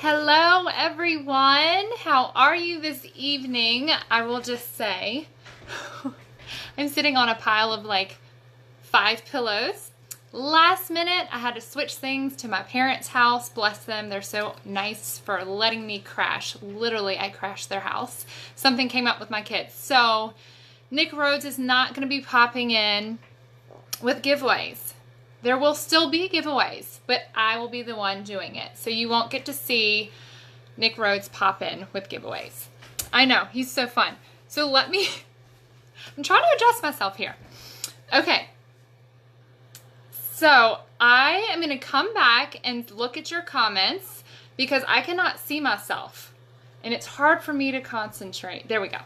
Hello, everyone. How are you this evening? I will just say, I'm sitting on a pile of like 5 pillows. Last minute, I had to switch things to my parents' house. Bless them. They're so nice for letting me crash. Literally, I crashed their house. Something came up with my kids. So, Nick Rhodes is not going to be popping in with giveaways. There will still be giveaways, but I will be the one doing it. So you won't get to see Nick Rhodes pop in with giveaways. I know, he's so fun. So I'm trying to adjust myself here. Okay. So I am going to come back and look at your comments because I cannot see myself. And it's hard for me to concentrate. There we go.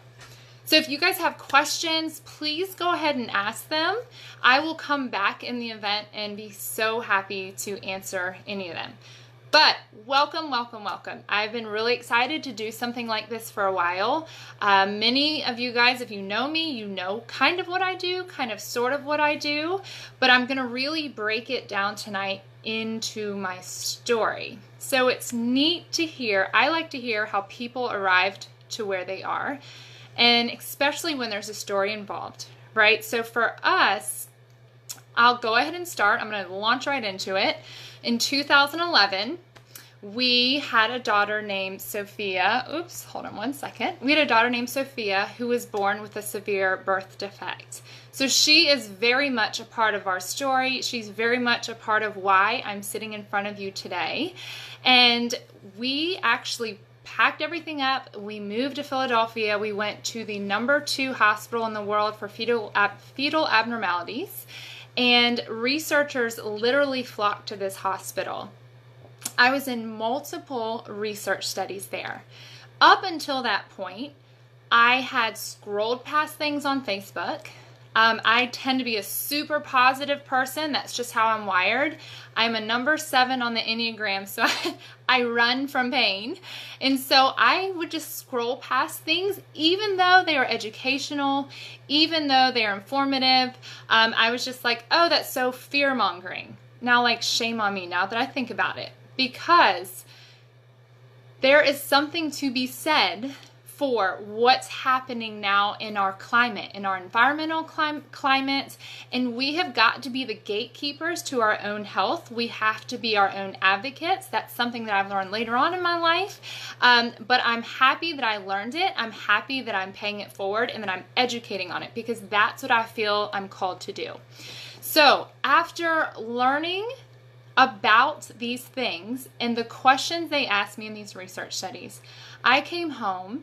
So if you guys have questions, please go ahead and ask them. I will come back in the event and be so happy to answer any of them. But welcome, welcome, welcome. I've been really excited to do something like this for a while. Many of you guys, if you know me, you know kind of what I do, kind of sort of what I do. But I'm going to really break it down tonight into my story. So it's neat to hear. I like to hear how people arrived to where they are. And especially when there's a story involved, right? So for us, I'll go ahead and start. I'm going to launch right into it. In 2011, we had a daughter named Sophia. Oops, hold on one second. We had a daughter named Sophia who was born with a severe birth defect. So she is very much a part of our story. She's very much a part of why I'm sitting in front of you today. And we actually packed everything up. We moved to Philadelphia. We went to the #2 hospital in the world for fetal abnormalities, and researchers literally flocked to this hospital. I was in multiple research studies there. Up until that point, I had scrolled past things on Facebook. I tend to be a super positive person. That's just how I'm wired. I'm a number 7 on the Enneagram, so I run from pain. And so I would just scroll past things, even though they are educational, even though they are informative. I was just like, oh, that's so fear-mongering. Now, like, shame on me now that I think about it. Because there is something to be said for what's happening now in our climate, in our environmental climate, and we have got to be the gatekeepers to our own health. We have to be our own advocates. That's something that I've learned later on in my life, but I'm happy that I learned it. I'm happy that I'm paying it forward and that I'm educating on it because that's what I feel I'm called to do. So after learning about these things and the questions they asked me in these research studies, I came home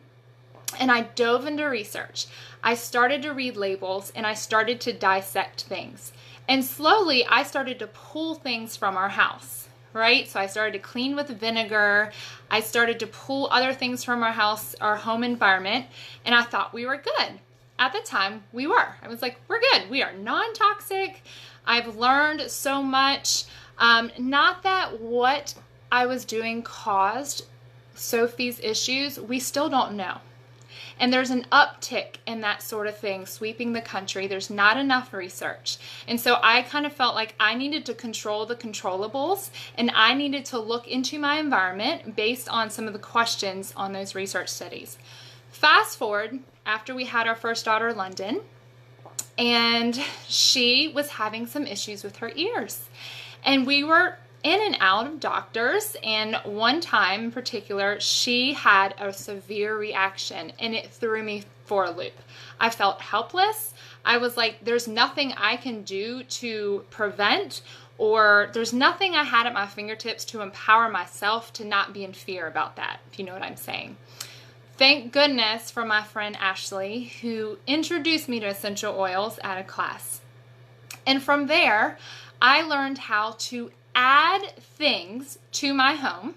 and I dove into research. I started to read labels and I started to dissect things. And slowly I started to pull things from our house, right? So I started to clean with vinegar. I started to pull other things from our house, our home environment, and I thought we were good. At the time, we were. I was like, we're good. We are non-toxic. I've learned so much. Not that what I was doing caused Sophie's issues. We still don't know. And there's an uptick in that sort of thing sweeping the country. There's not enough research. And so I kind of felt like I needed to control the controllables and I needed to look into my environment based on some of the questions on those research studies. Fast forward after we had our first daughter, London, and she was having some issues with her ears. And we were in and out of doctors, and one time in particular, she had a severe reaction, and it threw me for a loop. I felt helpless. I was like, there's nothing I can do to prevent, or there's nothing I had at my fingertips to empower myself to not be in fear about that, if you know what I'm saying. Thank goodness for my friend Ashley, who introduced me to essential oils at a class. And from there, I learned how to add things to my home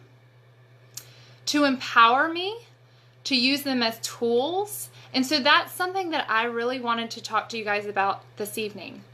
to empower me, to use them as tools. And so that's something that I really wanted to talk to you guys about this evening.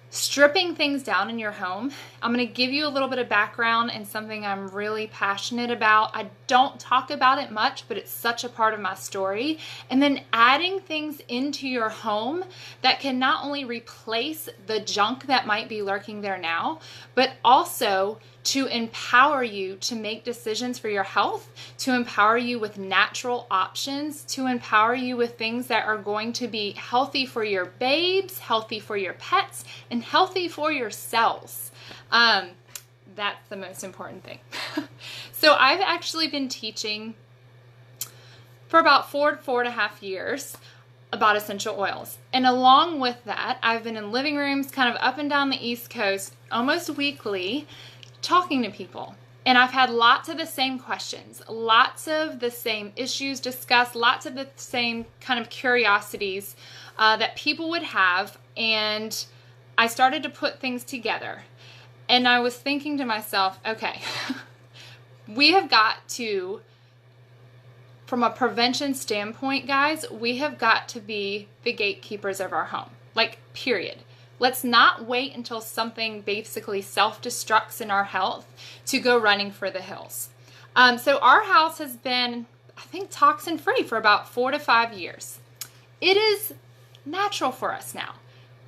Stripping things down in your home. I'm going to give you a little bit of background and something I'm really passionate about. I don't talk about it much, but it's such a part of my story. And then adding things into your home that can not only replace the junk that might be lurking there now, but also to empower you to make decisions for your health, to empower you with natural options, to empower you with things that are going to be healthy for your babes, healthy for your pets, and healthy for your cells. That's the most important thing. So I've actually been teaching for about 4.5 years about essential oils. And along with that, I've been in living rooms kind of up and down the East Coast almost weekly talking to people. And I've had lots of the same questions, lots of the same issues discussed, lots of the same kind of curiosities that people would have. And I started to put things together. And I was thinking to myself, okay, we have got to, from a prevention standpoint, guys, we have got to be the gatekeepers of our home. Like, period. Let's not wait until something basically self-destructs in our health to go running for the hills. So our house has been, I think, toxin-free for about 4 to 5 years. It is natural for us now.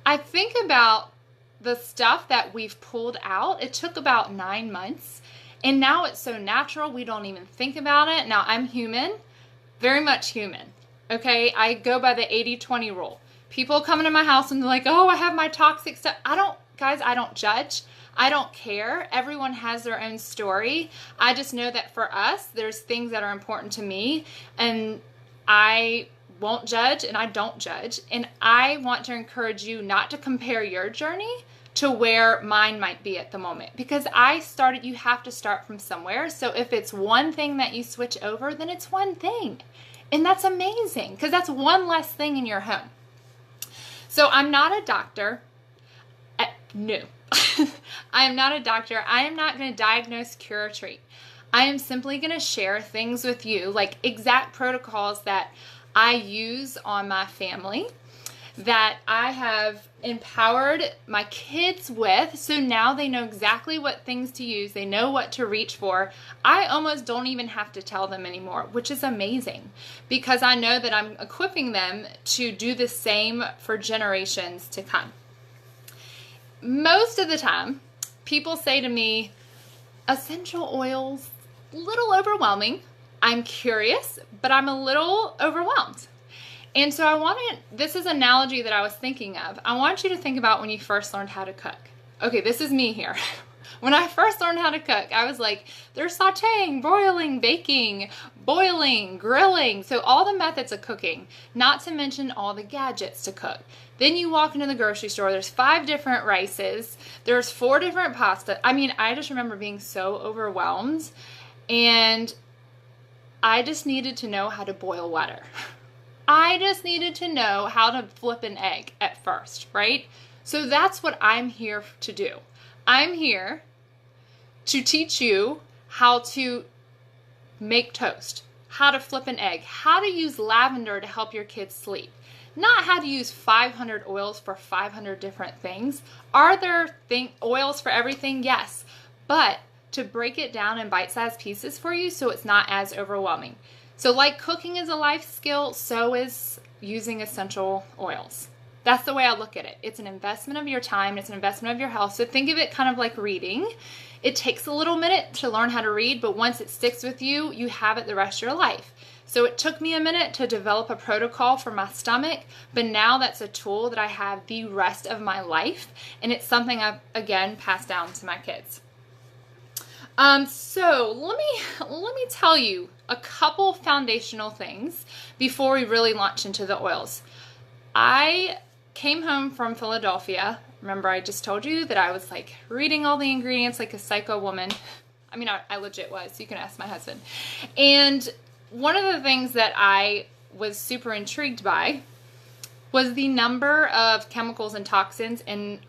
I think about the stuff that we've pulled out. It took about 9 months, and now it's so natural we don't even think about it. Now, I'm human, very much human, okay? I go by the 80-20 rule. People come into my house and they're like, oh, I have my toxic stuff. I don't judge. I don't care. Everyone has their own story. I just know that for us, there's things that are important to me, and I won't judge and I don't judge. And I want to encourage you not to compare your journey to where mine might be at the moment, because you have to start from somewhere. So if it's one thing that you switch over, then it's one thing. And that's amazing, because that's one less thing in your home. So I'm not a doctor. No, I am not a doctor. I am not going to diagnose, cure, or treat. I am simply going to share things with you, like exact protocols that I use on my family, that I have empowered my kids with, so now they know exactly what things to use. They know what to reach for. I almost don't even have to tell them anymore, which is amazing, because I know that I'm equipping them to do the same for generations to come. Most of the time, people say to me, essential oils, a little overwhelming. I'm curious, but I'm a little overwhelmed. And so this is an analogy that I was thinking of. I want you to think about when you first learned how to cook. Okay, this is me here. When I first learned how to cook, I was like, there's sauteing, broiling, baking, boiling, grilling. So all the methods of cooking, not to mention all the gadgets to cook. Then you walk into the grocery store, there's 5 different rices, there's 4 different pasta. I mean, I just remember being so overwhelmed, and I just needed to know how to boil water. I just needed to know how to flip an egg at first, right? So that's what I'm here to do. I'm here to teach you how to make toast, how to flip an egg, how to use lavender to help your kids sleep. Not how to use 500 oils for 500 different things. Are there oils for everything? Yes. But to break it down in bite-sized pieces for you so it's not as overwhelming. So like cooking is a life skill, so is using essential oils. That's the way I look at it. It's an investment of your time. It's an investment of your health. So think of it kind of like reading. It takes a little minute to learn how to read, but once it sticks with you, you have it the rest of your life. So it took me a minute to develop a protocol for my stomach, but now that's a tool that I have the rest of my life, and it's something I've, again, passed down to my kids. So let me tell you a couple foundational things before we really launch into the oils. I came home from Philadelphia. Remember, I just told you that I was like reading all the ingredients like a psycho woman. I mean, I legit was. You can ask my husband. And one of the things that I was super intrigued by was the number of chemicals and toxins in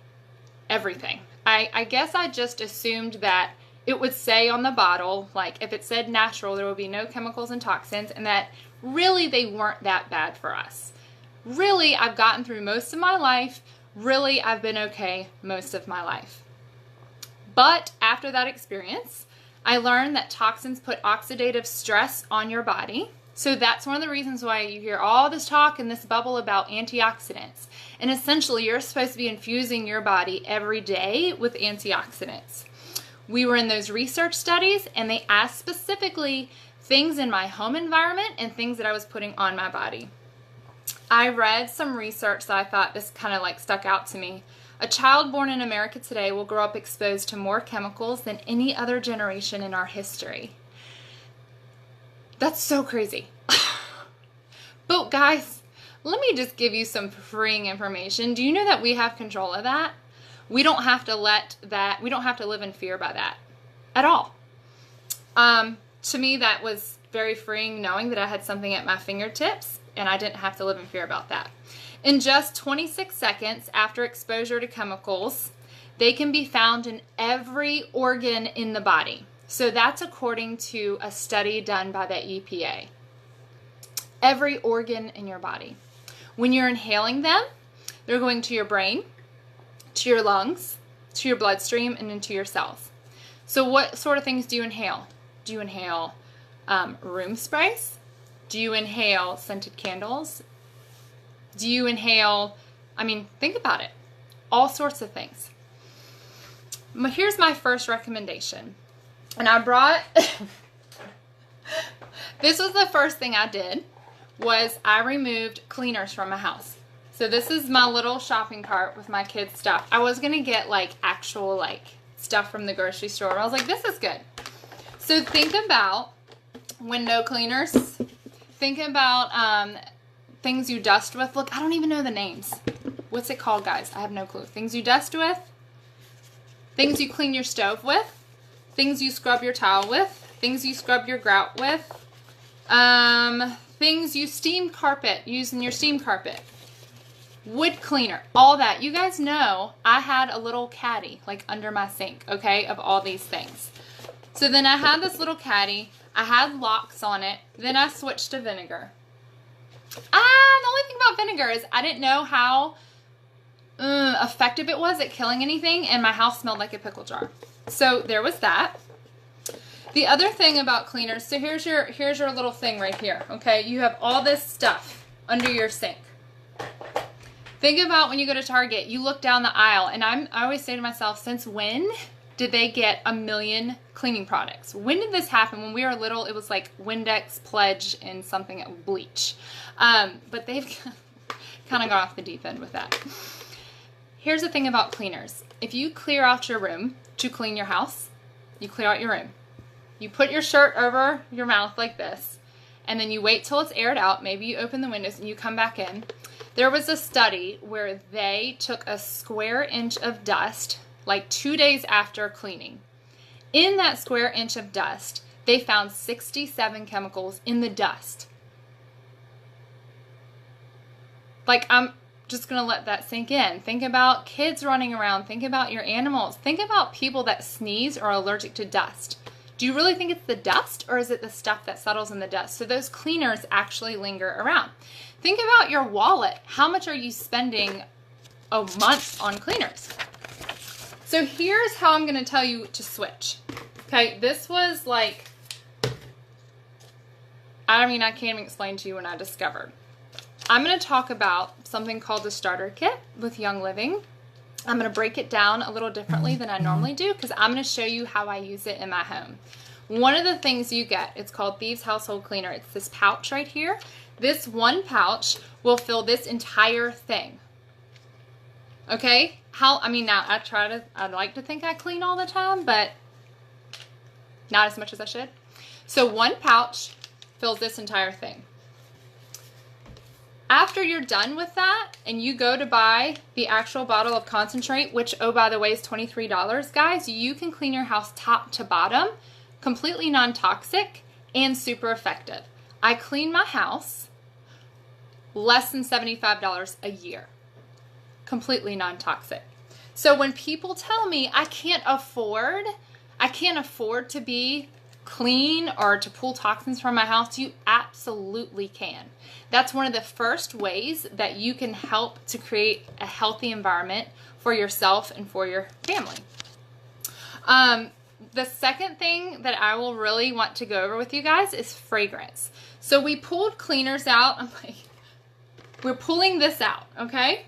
everything. I guess I just assumed that it would say on the bottle, like if it said natural, there would be no chemicals and toxins, and that really they weren't that bad for us. Really, I've gotten through most of my life. Really, I've been okay most of my life. But after that experience, I learned that toxins put oxidative stress on your body. So that's one of the reasons why you hear all this talk and this bubble about antioxidants. And essentially, you're supposed to be infusing your body every day with antioxidants. We were in those research studies, and they asked specifically things in my home environment and things that I was putting on my body. I read some research that I thought this kind of like stuck out to me. A child born in America today will grow up exposed to more chemicals than any other generation in our history. That's so crazy. But guys, let me just give you some freeing information. Do you know that we have control of that? We don't have to we don't have to live in fear by that at all. To me, that was very freeing, knowing that I had something at my fingertips and I didn't have to live in fear about that. In just 26 seconds after exposure to chemicals, they can be found in every organ in the body. So that's according to a study done by the EPA. Every organ in your body. When you're inhaling them, they're going to your brain, to your lungs, to your bloodstream, and into your cells. So what sort of things do you inhale? Do you inhale room sprays? Do you inhale scented candles? Do you inhale, think about it. All sorts of things. Here's my first recommendation. And I brought, this was the first thing I did, was I removed cleaners from my house. So this is my little shopping cart with my kids' stuff. I was going to get actual stuff from the grocery store. But I was like, this is good. So think about window cleaners. Think about things you dust with. Look, I don't even know the names. What's it called, guys? I have no clue. Things you dust with. Things you clean your stove with. Things you scrub your towel with. Things you scrub your grout with. Things you steam carpet, use in your steam carpet. Wood cleaner, all that. You guys know I had a little caddy under my sink, okay, of all these things. So then I had this little caddy. I had locks on it. Then I switched to vinegar. The only thing about vinegar is I didn't know how effective it was at killing anything, and my house smelled like a pickle jar. So there was that. The other thing about cleaners, so here's your little thing right here, okay? You have all this stuff under your sink. Think about when you go to Target, you look down the aisle, and I always say to myself, since when did they get 1 million cleaning products? When did this happen? When we were little, it was like Windex, Pledge, and something bleach. But they've kind of gone off the deep end with that. Here's the thing about cleaners. If you clear out your room to clean your house, you clear out your room. You put your shirt over your mouth like this, and then you wait till it's aired out. Maybe you open the windows and you come back in. There was a study where they took a square inch of dust 2 days after cleaning. In that square inch of dust, they found 67 chemicals in the dust. I'm just going to let that sink in. Think about kids running around. Think about your animals. Think about people that sneeze or are allergic to dust. Do you really think it's the dust, or is it the stuff that settles in the dust? So those cleaners actually linger around. Think about your wallet. How much are you spending a month on cleaners? So here's how I'm going to tell you to switch. Okay, this was I can't even explain to you when I discovered. I'm going to talk about something called the starter kit with Young Living. I'm going to break it down a little differently than I normally do because I'm going to show you how I use it in my home. One of the things you get, it's called Thieves Household Cleaner. It's this pouch right here. This one pouch will fill this entire thing. Okay? Now I'd like to think I clean all the time, but not as much as I should. So one pouch fills this entire thing. After you're done with that and you go to buy the actual bottle of concentrate, which, oh, by the way, is $23, guys, you can clean your house top to bottom, completely non-toxic and super effective. I clean my house less than $75 a year, completely non-toxic. So when people tell me I can't afford to be clean or to pull toxins from my house, you absolutely can. That's one of the first ways that you can help to create a healthy environment for yourself and for your family. The second thing that I will really want to go over with you guys is fragrance. So we pulled cleaners out. We're pulling this out, okay?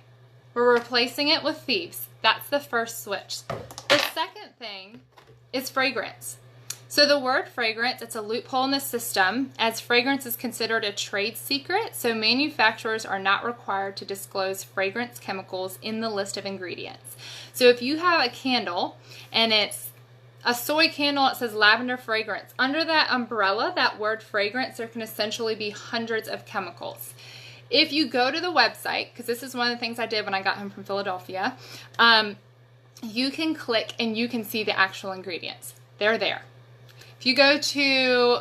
We're replacing it with Thieves. That's the first switch. The second thing is fragrance. So the word fragrance, it's a loophole in the system, as fragrance is considered a trade secret, so manufacturers are not required to disclose fragrance chemicals in the list of ingredients. So if you have a candle and it's a soy candle, it says lavender fragrance. Under that umbrella, that word fragrance, there can essentially be hundreds of chemicals. If you go to the website, because this is one of the things I did when I got home from Philadelphia, you can click and you can see the actual ingredients. They're there. If you go to,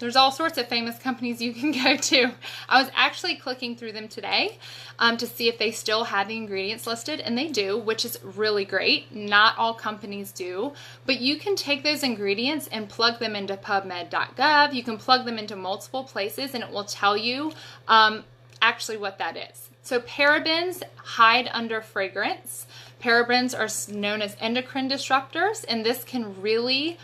there's all sorts of famous companies you can go to. I was actually clicking through them today to see if they still had the ingredients listed, and they do, which is really great. Not all companies do, but you can take those ingredients and plug them into PubMed.gov. You can plug them into multiple places, and it will tell you actually what that is. So parabens hide under fragrance. Parabens are known as endocrine disruptors, and this can really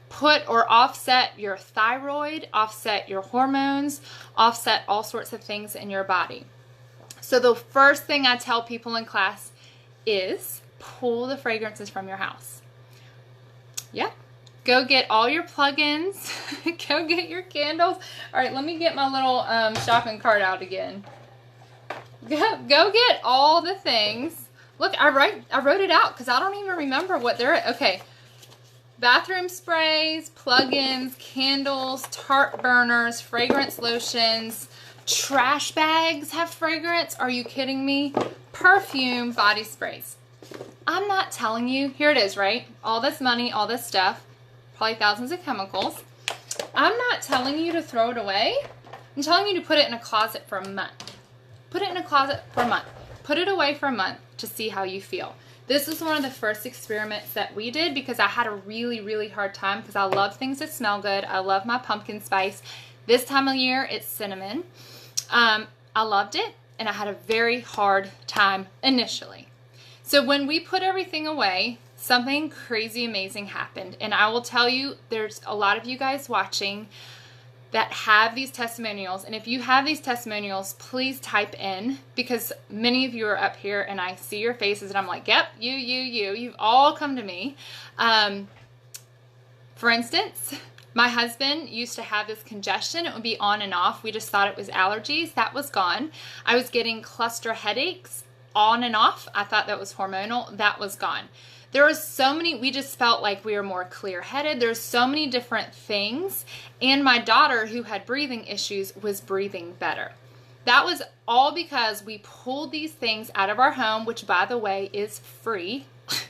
put or offset your thyroid, offset your hormones, offset all sorts of things in your body. So the first thing I tell people in class is pull the fragrances from your house. Yeah. Go get all your plugins. Go get your candles. All right, let me get my little shopping cart out again. Go get all the things. Look, I wrote it out because I don't even remember what they're. Okay. Bathroom sprays, plug-ins, candles, tart burners, fragrance lotions, trash bags have fragrance. Are you kidding me? Perfume, body sprays. I'm not telling you. Here it is, right? All this money, all this stuff, probably thousands of chemicals. I'm not telling you to throw it away. I'm telling you to put it in a closet for a month. Put it in a closet for a month. Put it away for a month to see how you feel. This is one of the first experiments that we did because I had a really, really hard time because I love things that smell good. I love my pumpkin spice. This time of year, it's cinnamon. I loved it, and I had a very hard time initially. So when we put everything away, something crazy amazing happened. And I will tell you, there's a lot of you guys watching that have these testimonials, and if you have these testimonials, please type in, because many of you are up here and I see your faces and I'm like, yep, you've all come to me. For instance, my husband used to have this congestion. It would be on and off. We just thought it was allergies. That was gone. I was getting cluster headaches on and off. I thought that was hormonal. That was gone. There was so many, we just felt like we were more clear-headed. There's so many different things. And my daughter, who had breathing issues, was breathing better. That was all because we pulled these things out of our home, which, by the way, is free.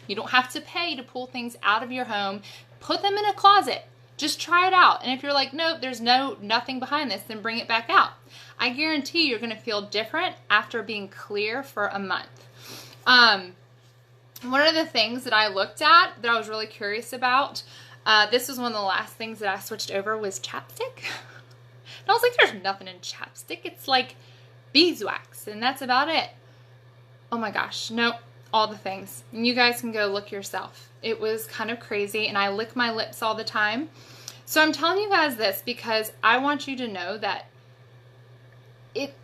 You don't have to pay to pull things out of your home. Put them in a closet. Just try it out. And if you're like, nope, there's nothing behind this, then bring it back out. I guarantee you're going to feel different after being clear for a month. One of the things that I looked at that I was really curious about, this was one of the last things that I switched over, was chapstick. And I was like, there's nothing in chapstick. It's like beeswax, and that's about it. Oh my gosh, nope, all the things. And you guys can go look yourself. It was kind of crazy, and I lick my lips all the time. So I'm telling you guys this because I want you to know that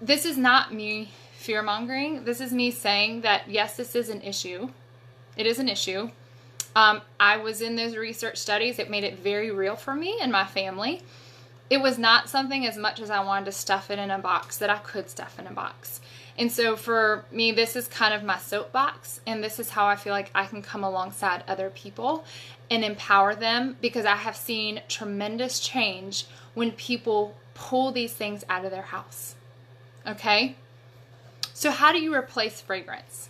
this is not me fear-mongering. This is me saying that, yes, this is an issue. It is an issue. I was in those research studies. It made it very real for me and my family. It was not something as much as I wanted to stuff it in a box that I could stuff in a box. And so for me, this is kind of my soapbox, and this is how I feel like I can come alongside other people and empower them, because I have seen tremendous change when people pull these things out of their house. Okay? So how do you replace fragrance?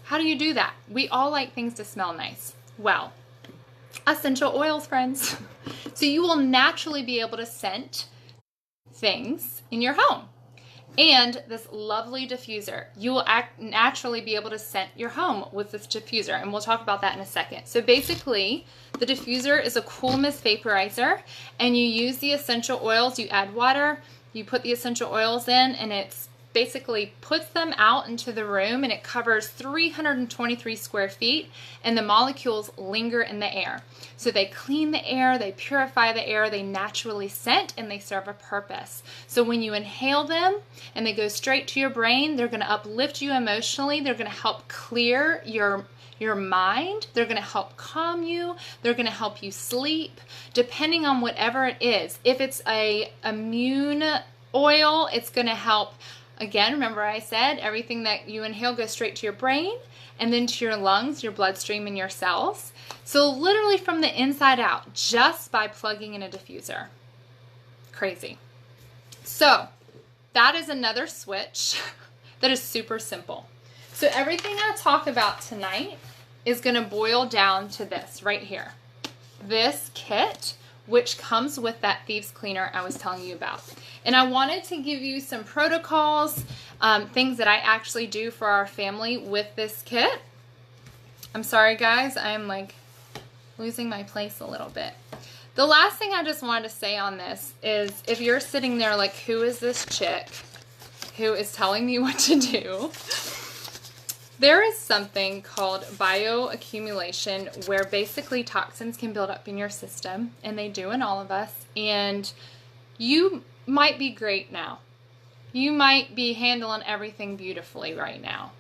How do you do that? We all like things to smell nice. Well, essential oils, friends. So you will naturally be able to scent things in your home. And this lovely diffuser, you will naturally be able to scent your home with this diffuser, and we'll talk about that in a second. So basically, the diffuser is a cool mist vaporizer, and you use the essential oils. You add water, you put the essential oils in, and it's basically puts them out into the room, and it covers 323 square feet, and the molecules linger in the air. So they clean the air, they purify the air, they naturally scent, and they serve a purpose. So when you inhale them and they go straight to your brain, they're going to uplift you emotionally. They're going to help clear your your mind. They're going to help calm you. They're going to help you sleep, depending on whatever it is. If it's a immune oil, it's going to help. Again, remember I said everything that you inhale goes straight to your brain and then to your lungs, your bloodstream, and your cells. So literally from the inside out, just by plugging in a diffuser. Crazy. So that is another switch that is super simple. So everything I talk about tonight is going to boil down to this right here. This kit, which comes with that Thieves Cleaner I was telling you about. And I wanted to give you some protocols, things that I actually do for our family with this kit. I'm sorry guys, I am like losing my place a little bit. The last thing I just wanted to say on this is, if you're sitting there like, who is this chick who is telling me what to do? There is something called bioaccumulation, where basically toxins can build up in your system, and they do in all of us. And you might be great now. You might be handling everything beautifully right now.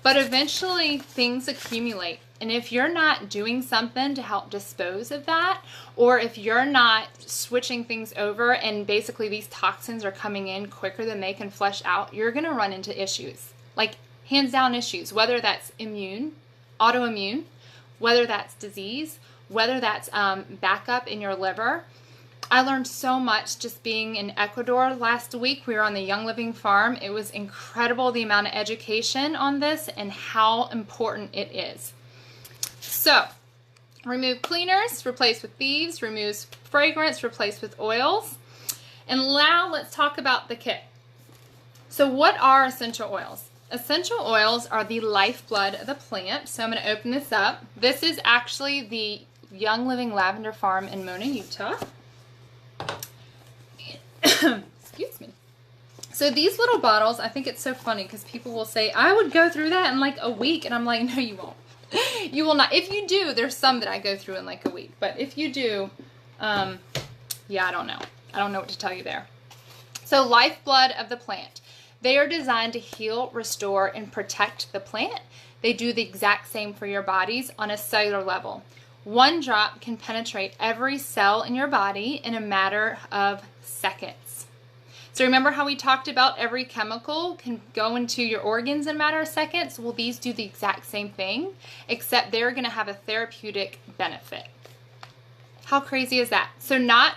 But eventually things accumulate. And if you're not doing something to help dispose of that, or if you're not switching things over and basically these toxins are coming in quicker than they can flush out, you're going to run into issues. Like hands down issues, whether that's immune, autoimmune, whether that's disease, whether that's backup in your liver. I learned so much just being in Ecuador last week. We were on the Young Living Farm. It was incredible, the amount of education on this and how important it is. So, remove cleaners, replace with thieves, remove fragrance, replace with oils. And now let's talk about the kit. So what are essential oils? Essential oils are the lifeblood of the plant. So I'm going to open this up. This is actually the Young Living Lavender Farm in Mona, Utah. Excuse me. So these little bottles, I think it's so funny because people will say, I would go through that in like a week. And I'm like, no, you won't. You will not. If you do, there's some that I go through in like a week. But if you do, yeah, I don't know. I don't know what to tell you there. So lifeblood of the plant. They are designed to heal, restore, and protect the plant. They do the exact same for your bodies on a cellular level. One drop can penetrate every cell in your body in a matter of seconds. So remember how we talked about every chemical can go into your organs in a matter of seconds? Well, these do the exact same thing, except they're going to have a therapeutic benefit. How crazy is that? So not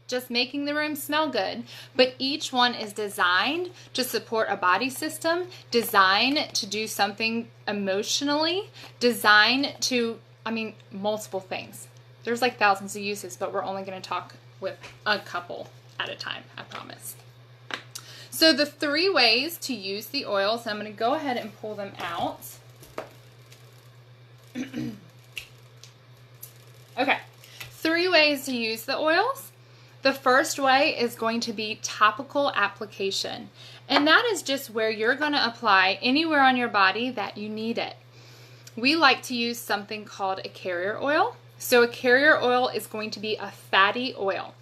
just making the room smell good, but each one is designed to support a body system, designed to do something emotionally, designed to, multiple things. There's like thousands of uses, but we're only going to talk with a couple at a time, I promise. So the 3 ways to use the oils, I'm going to go ahead and pull them out. Okay, 3 ways to use the oils. The first way is going to be topical application. And that is just where you're going to apply anywhere on your body that you need it. We like to use something called a carrier oil. So a carrier oil is going to be a fatty oil.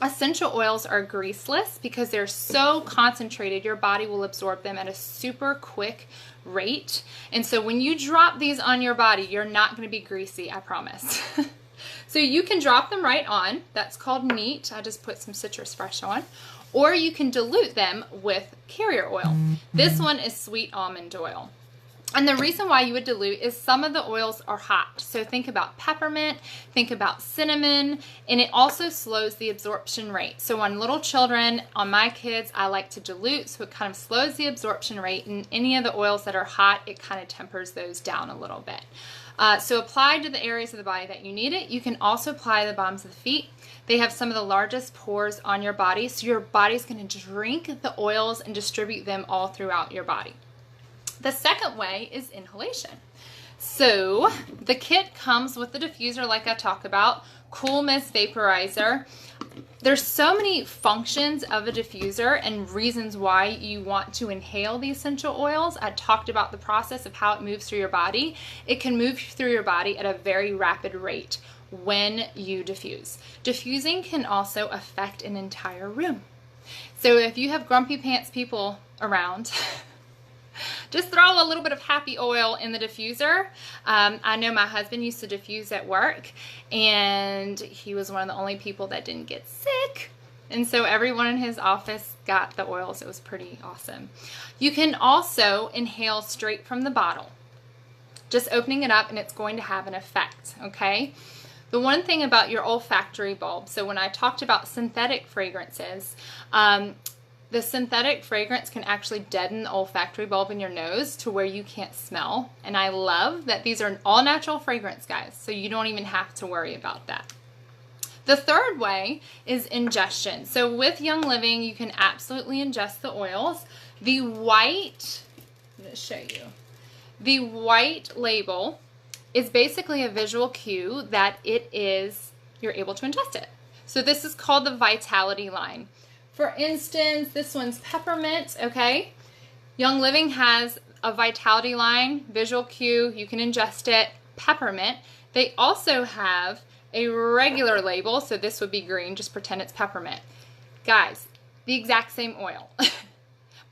Essential oils are greaseless because they're so concentrated, your body will absorb them at a super quick rate. And so when you drop these on your body, you're not going to be greasy, I promise. So you can drop them right on. That's called neat. I just put some Citrus Fresh on. Or you can dilute them with carrier oil. This one is sweet almond oil. And the reason why you would dilute is some of the oils are hot. So think about peppermint, think about cinnamon, and it also slows the absorption rate. So on little children, on my kids, I like to dilute, so it kind of slows the absorption rate, and any of the oils that are hot, it kind of tempers those down a little bit. So apply to the areas of the body that you need it. You can also apply the bottoms of the feet. They have some of the largest pores on your body, so your body's going to drink the oils and distribute them all throughout your body. The second way is inhalation. So the kit comes with the diffuser like I talked about, Cool Mist Vaporizer. There's so many functions of a diffuser and reasons why you want to inhale the essential oils. I talked about the process of how it moves through your body. It can move through your body at a very rapid rate when you diffuse. Diffusing can also affect an entire room. So if you have grumpy pants people around, Just throw a little bit of happy oil in the diffuser. I know my husband used to diffuse at work, and he was one of the only people that didn't get sick. And so everyone in his office got the oils. It was pretty awesome. You can also inhale straight from the bottle. Just opening it up, and it's going to have an effect, okay? The one thing about your olfactory bulb, so when I talked about synthetic fragrances, the synthetic fragrance can actually deaden the olfactory bulb in your nose to where you can't smell. And I love that these are all natural fragrance, guys, so you don't even have to worry about that. The third way is ingestion. So with Young Living, you can absolutely ingest the oils. The white, I'm going to show you. The white label is basically a visual cue that you're able to ingest it. So this is called the Vitality line. For instance, this one's peppermint, okay? Young Living has a Vitality line, visual cue, you can ingest it, peppermint. They also have a regular label, so this would be green, just pretend it's peppermint. Guys, the exact same oil.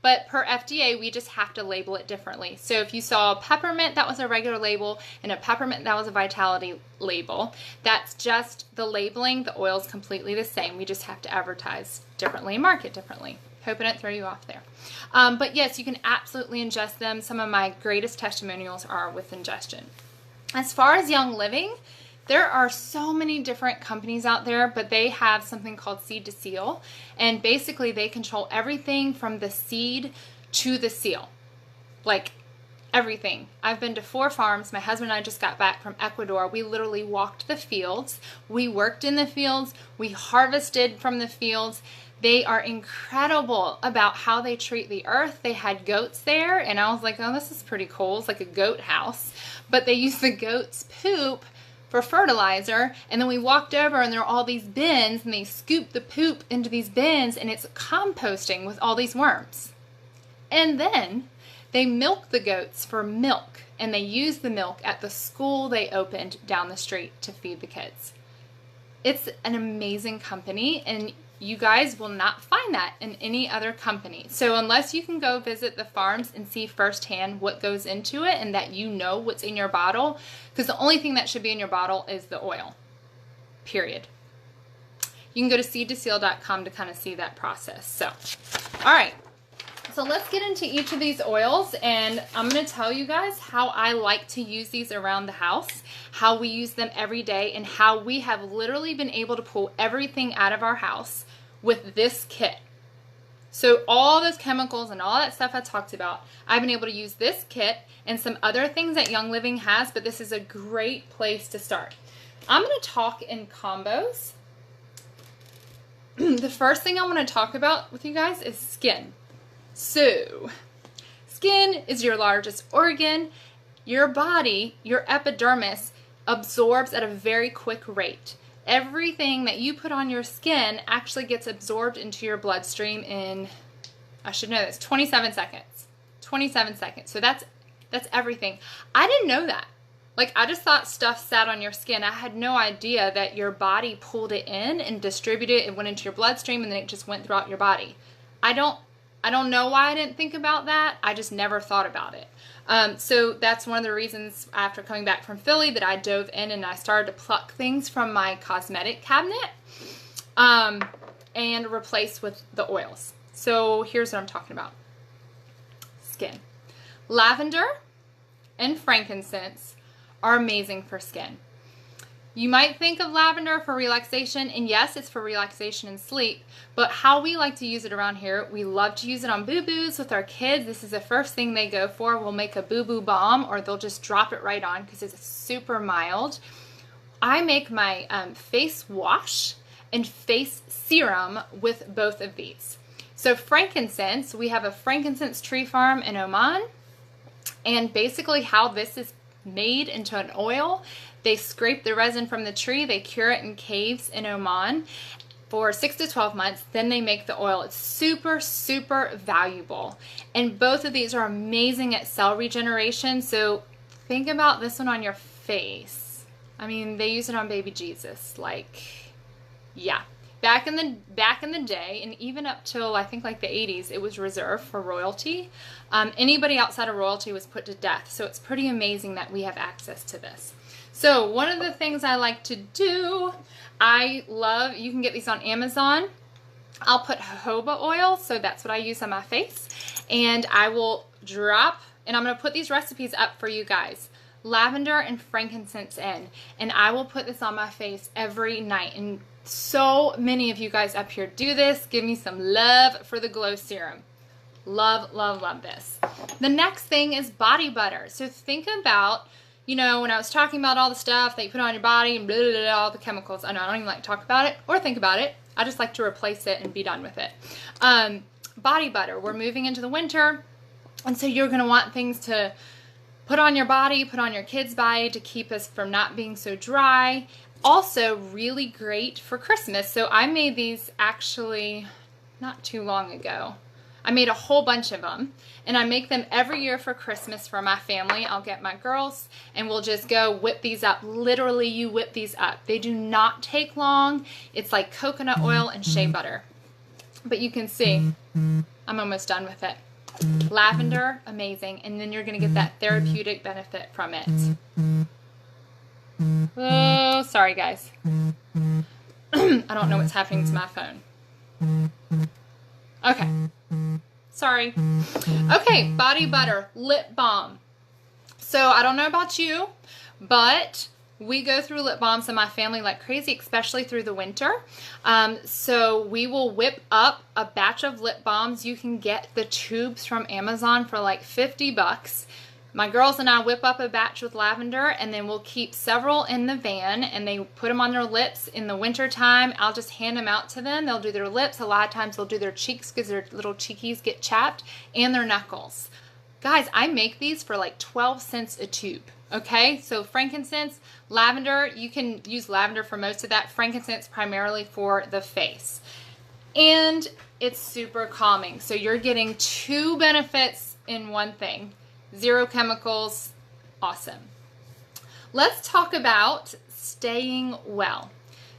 But per FDA, we just have to label it differently. So if you saw a peppermint that was a regular label and a peppermint that was a Vitality label, that's just the labeling. The oil is completely the same. We just have to advertise differently and market differently. Hope I didn't throw you off there. But yes, you can absolutely ingest them. Some of my greatest testimonials are with ingestion. As far as Young Living, there are so many different companies out there, but they have something called seed to seal. And basically they control everything from the seed to the seal. Like everything. I've been to 4 farms. My husband and I just got back from Ecuador. We literally walked the fields. We worked in the fields. We harvested from the fields. They are incredible about how they treat the earth. They had goats there, and I was like, oh, this is pretty cool. It's like a goat house. But they use the goat's poop for fertilizer, and then we walked over and there are all these bins, and they scoop the poop into these bins, and it's composting with all these worms. And then they milk the goats for milk, and they use the milk at the school they opened down the street to feed the kids. It's an amazing company, and you guys will not find that in any other company. So unless you can go visit the farms and see firsthand what goes into it and that you know what's in your bottle, because the only thing that should be in your bottle is the oil, period. You can go to seedtoseal.com to kind of see that process. So, all right. So let's get into each of these oils, and I'm going to tell you guys how I like to use these around the house, how we use them every day, and how we have literally been able to pull everything out of our house with this kit. So all those chemicals and all that stuff I talked about, I've been able to use this kit and some other things that Young Living has, but this is a great place to start. I'm going to talk in combos. The first thing I want to talk about with you guys is skin. So, skin is your largest organ. Your body, your epidermis, absorbs at a very quick rate. Everything that you put on your skin actually gets absorbed into your bloodstream in, I should know this, 27 seconds. 27 seconds. So that's everything. I didn't know that. Like, I just thought stuff sat on your skin. I had no idea that your body pulled it in and distributed it. It went into your bloodstream, and then it just went throughout your body. I don't know why I didn't think about that. I just never thought about it. So that's one of the reasons after coming back from Philly that I dove in and I started to pluck things from my cosmetic cabinet and replace with the oils. So here's what I'm talking about. Skin. Lavender and frankincense are amazing for skin. You might think of lavender for relaxation, and yes, it's for relaxation and sleep, but how we like to use it around here, we love to use it on boo-boos with our kids. This is the first thing they go for. We'll make a boo-boo balm, or they'll just drop it right on because it's super mild. I make my face wash and face serum with both of these. So frankincense, we have a frankincense tree farm in Oman, and basically how this is made into an oil, they scrape the resin from the tree, they cure it in caves in Oman for 6 to 12 months, then they make the oil. It's super, super valuable. And both of these are amazing at cell regeneration, so think about this one on your face. I mean, they use it on baby Jesus. Like, yeah, back in the day, and even up till I think like the 80s, it was reserved for royalty. Anybody outside of royalty was put to death. So it's pretty amazing that we have access to this. So one of the things I like to do, you can get these on Amazon. I'll put jojoba oil, so that's what I use on my face. And I will drop, and I'm going to put these recipes up for you guys, lavender and frankincense in. And I will put this on my face every night. And so many of you guys up here do this. Give me some love for the glow serum. Love, love, love this. The next thing is body butter. So think about, you know, when I was talking about all the stuff that you put on your body and blah, blah, blah, all the chemicals. I know I don't even like to talk about it or think about it. I just like to replace it and be done with it. Body butter. We're moving into the winter, and so you're going to want things to put on your body, put on your kids' body to keep us from not being so dry. Also really great for Christmas. So I made these actually not too long ago. I made a whole bunch of them, and I make them every year for Christmas for my family. I'll get my girls and we'll just go whip these up. Literally, you whip these up. They do not take long. It's like coconut oil and shea butter. But you can see I'm almost done with it. Lavender, amazing. And then you're going to get that therapeutic benefit from it. Oh, sorry guys. I don't know what's happening to my phone. Okay. Sorry. Okay, body butter, lip balm. So I don't know about you, but we go through lip balms in my family like crazy, especially through the winter. So we will whip up a batch of lip balms. You can get the tubes from Amazon for like $50. My girls and I whip up a batch with lavender, and then we'll keep several in the van, and they put them on their lips in the winter time. I'll just hand them out to them. They'll do their lips. A lot of times they'll do their cheeks because their little cheekies get chapped, and their knuckles. Guys, I make these for like 12 cents a tube. Okay, so frankincense, lavender, you can use lavender for most of that. Frankincense primarily for the face. And it's super calming. So you're getting two benefits in one thing. Zero chemicals, awesome. Let's talk about staying well.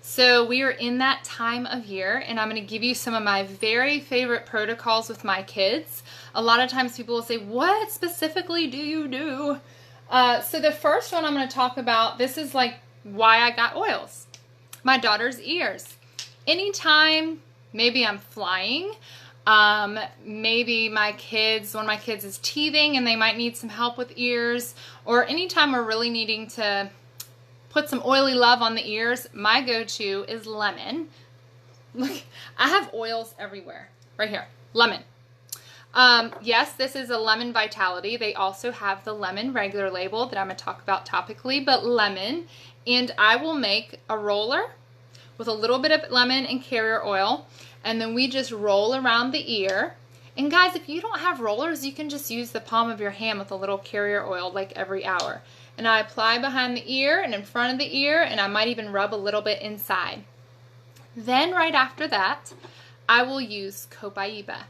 So we are in that time of year, and I'm going to give you some of my very favorite protocols with my kids. A lot of times people will say, what specifically do you do? So the first one I'm going to talk about, this is like why I got oils. My daughter's ears. Anytime, maybe I'm flying, maybe one of my kids is teething and they might need some help with ears, or anytime we're really needing to put some oily love on the ears, my go-to is lemon. Look, I have oils everywhere. Right here, lemon. Yes, this is a lemon vitality. They also have the lemon regular label that I'm going to talk about topically, but lemon. And I will make a roller with a little bit of lemon and carrier oil, and then we just roll around the ear. And guys, if you don't have rollers, you can just use the palm of your hand with a little carrier oil like every hour. And I apply behind the ear and in front of the ear, and I might even rub a little bit inside. Then right after that, I will use Copaiba.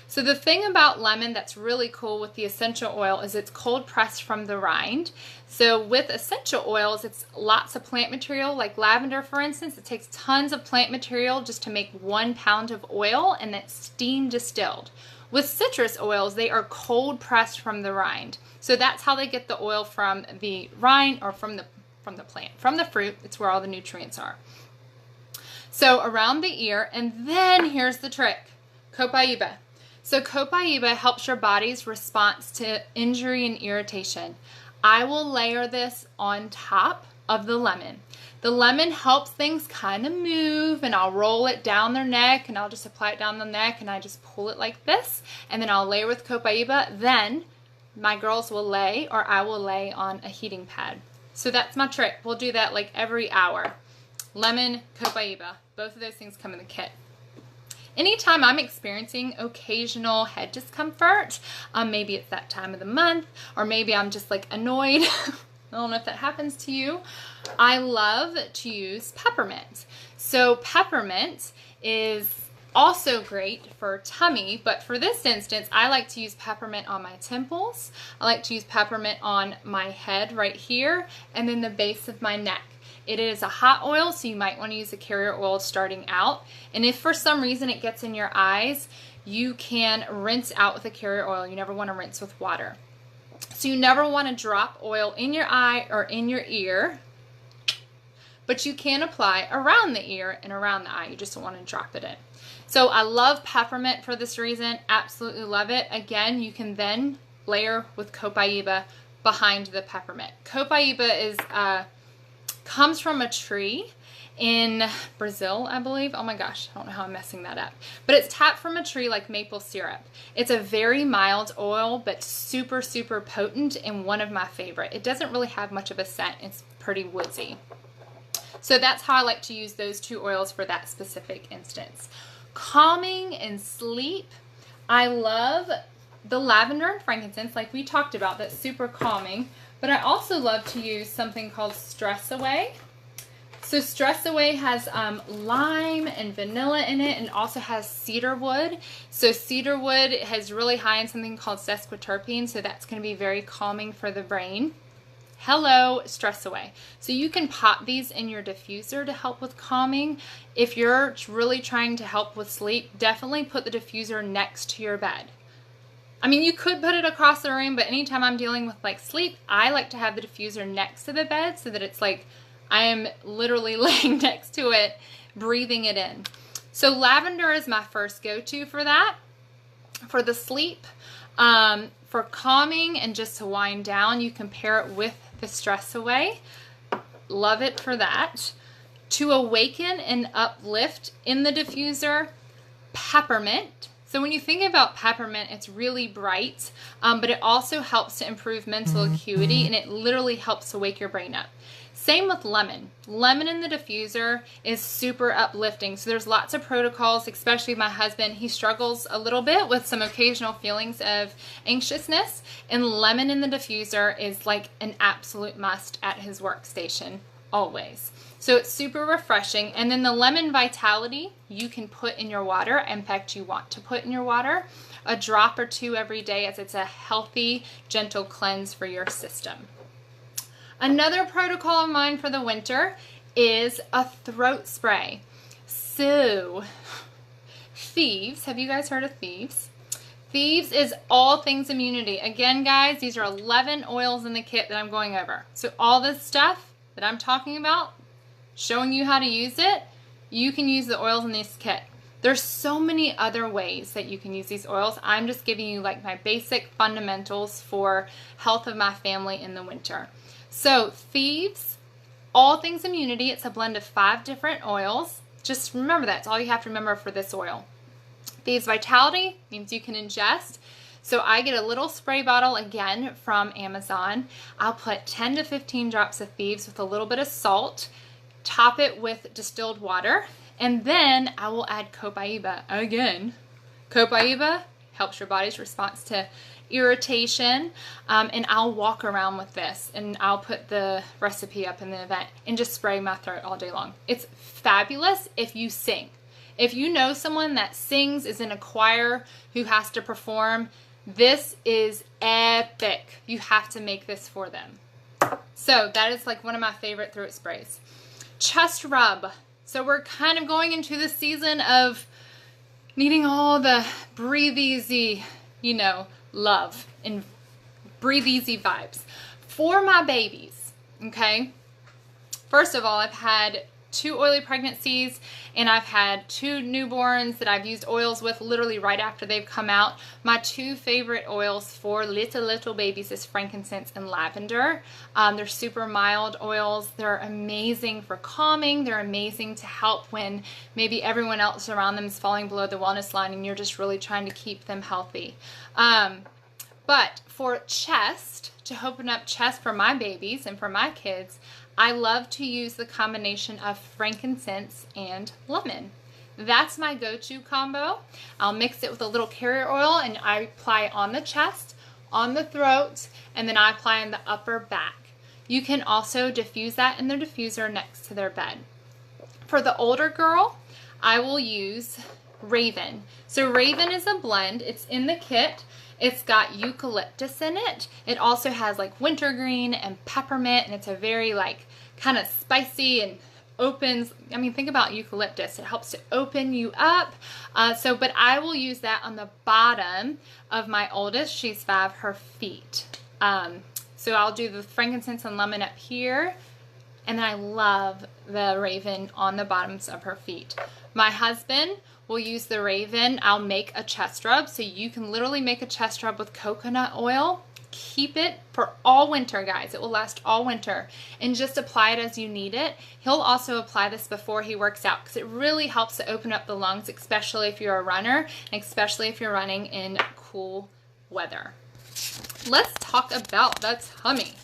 So the thing about lemon that's really cool with the essential oil is it's cold pressed from the rind. So with essential oils, it's lots of plant material, like lavender, for instance. It takes tons of plant material just to make 1 pound of oil, and it's steam distilled. With citrus oils, they are cold pressed from the rind. So that's how they get the oil from the rind, or from the plant, from the fruit. It's where all the nutrients are. So around the ear, and then here's the trick, Copaiba. So Copaiba helps your body's response to injury and irritation. I will layer this on top of the lemon. The lemon helps things kind of move, and I'll roll it down their neck, and I'll just apply it down the neck, and I just pull it like this, and then I'll layer with Copaiba. Then my girls will lay, or I will lay on a heating pad. So that's my trick. We'll do that like every hour. Lemon, Copaiba, both of those things come in the kit. Anytime I'm experiencing occasional head discomfort, maybe it's that time of the month, or maybe I'm just like annoyed. I don't know if that happens to you. I love to use peppermint. So peppermint is also great for tummy, but for this instance, I like to use peppermint on my temples. I like to use peppermint on my head right here, and then the base of my neck. It is a hot oil, so you might want to use a carrier oil starting out. And if for some reason it gets in your eyes, you can rinse out with a carrier oil. You never want to rinse with water. So you never want to drop oil in your eye or in your ear, but you can apply around the ear and around the eye. You just don't want to drop it in. So I love peppermint for this reason. Absolutely love it. Again, you can then layer with copaiba behind the peppermint. Copaiba is comes from a tree in Brazil, I believe. Oh my gosh, I don't know how I'm messing that up. But it's tapped from a tree like maple syrup. It's a very mild oil, but super, super potent and one of my favorite. It doesn't really have much of a scent. It's pretty woodsy. So that's how I like to use those two oils for that specific instance. Calming and sleep. I love the lavender and frankincense, like we talked about. That's super calming. But I also love to use something called Stress Away. So Stress Away has lime and vanilla in it, and also has cedar wood. So cedar wood has really high in something called sesquiterpene, so that's going to be very calming for the brain. Hello, Stress Away. So you can pop these in your diffuser to help with calming. If you're really trying to help with sleep, definitely put the diffuser next to your bed. I mean, you could put it across the room, but anytime I'm dealing with like sleep, I like to have the diffuser next to the bed so that it's like I am literally laying next to it, breathing it in. So lavender is my first go-to for that. For the sleep, for calming and just to wind down, you can pair it with the Stress Away. Love it for that. To awaken and uplift in the diffuser, peppermint. So when you think about peppermint, it's really bright, but it also helps to improve mental acuity, and it literally helps to wake your brain up. Same with lemon. Lemon in the diffuser is super uplifting. So there's lots of protocols, especially my husband. He struggles a little bit with some occasional feelings of anxiousness, and lemon in the diffuser is like an absolute must at his workstation, always. So it's super refreshing. And then the lemon vitality you can put in your water. In fact, you want to put in your water a drop or two every day, as it's a healthy, gentle cleanse for your system. Another protocol of mine for the winter is a throat spray. So, Thieves, have you guys heard of Thieves? Thieves is all things immunity. Again, guys, these are 11 oils in the kit that I'm going over. So all this stuff that I'm talking about, showing you how to use it, you can use the oils in this kit. There's so many other ways that you can use these oils. I'm just giving you like my basic fundamentals for health of my family in the winter. So Thieves, all things immunity. It's a blend of 5 different oils. Just remember that. It's all you have to remember for this oil. Thieves Vitality means you can ingest. So I get a little spray bottle, again, from Amazon. I'll put 10 to 15 drops of Thieves with a little bit of salt, top it with distilled water, and then I will add copaiba again. Copaiba helps your body's response to irritation, and I'll walk around with this, and I'll put the recipe up in the event and just spray my throat all day long. It's fabulous if you sing. If you know someone that sings, is in a choir, who has to perform, this is epic. You have to make this for them. So that is like one of my favorite throat sprays. Chest rub. So we're kind of going into the season of needing all the breathe easy, you know, love and breathe easy vibes for my babies. Okay, first of all, I've had 2 oily pregnancies, and I've had 2 newborns that I've used oils with literally right after they've come out. My 2 favorite oils for little babies is frankincense and lavender. They're super mild oils. They're amazing for calming. They're amazing to help when maybe everyone else around them is falling below the wellness line and you're just really trying to keep them healthy. But for chest, to open up chest for my babies and for my kids, I love to use the combination of frankincense and lemon. That's my go-to combo. I'll mix it with a little carrier oil, and I apply on the chest, on the throat, and then I apply on the upper back. You can also diffuse that in their diffuser next to their bed. For the older girl, I will use Raven. So Raven is a blend. It's in the kit. It's got eucalyptus in it. It also has like wintergreen and peppermint, and it's a very like kind of spicy and opens. I mean, think about eucalyptus. It helps to open you up. But I will use that on the bottom of my oldest. She's 5, her feet. So I'll do the frankincense and lemon up here. And then I love the raven on the bottoms of her feet. My husband will use the raven. I'll make a chest rub. So you can literally make a chest rub with coconut oil. Keep it for all winter, guys. It will last all winter. And just apply it as you need it. He'll also apply this before he works out because it really helps to open up the lungs, especially if you're a runner, and especially if you're running in cool weather. Let's talk about the tummy.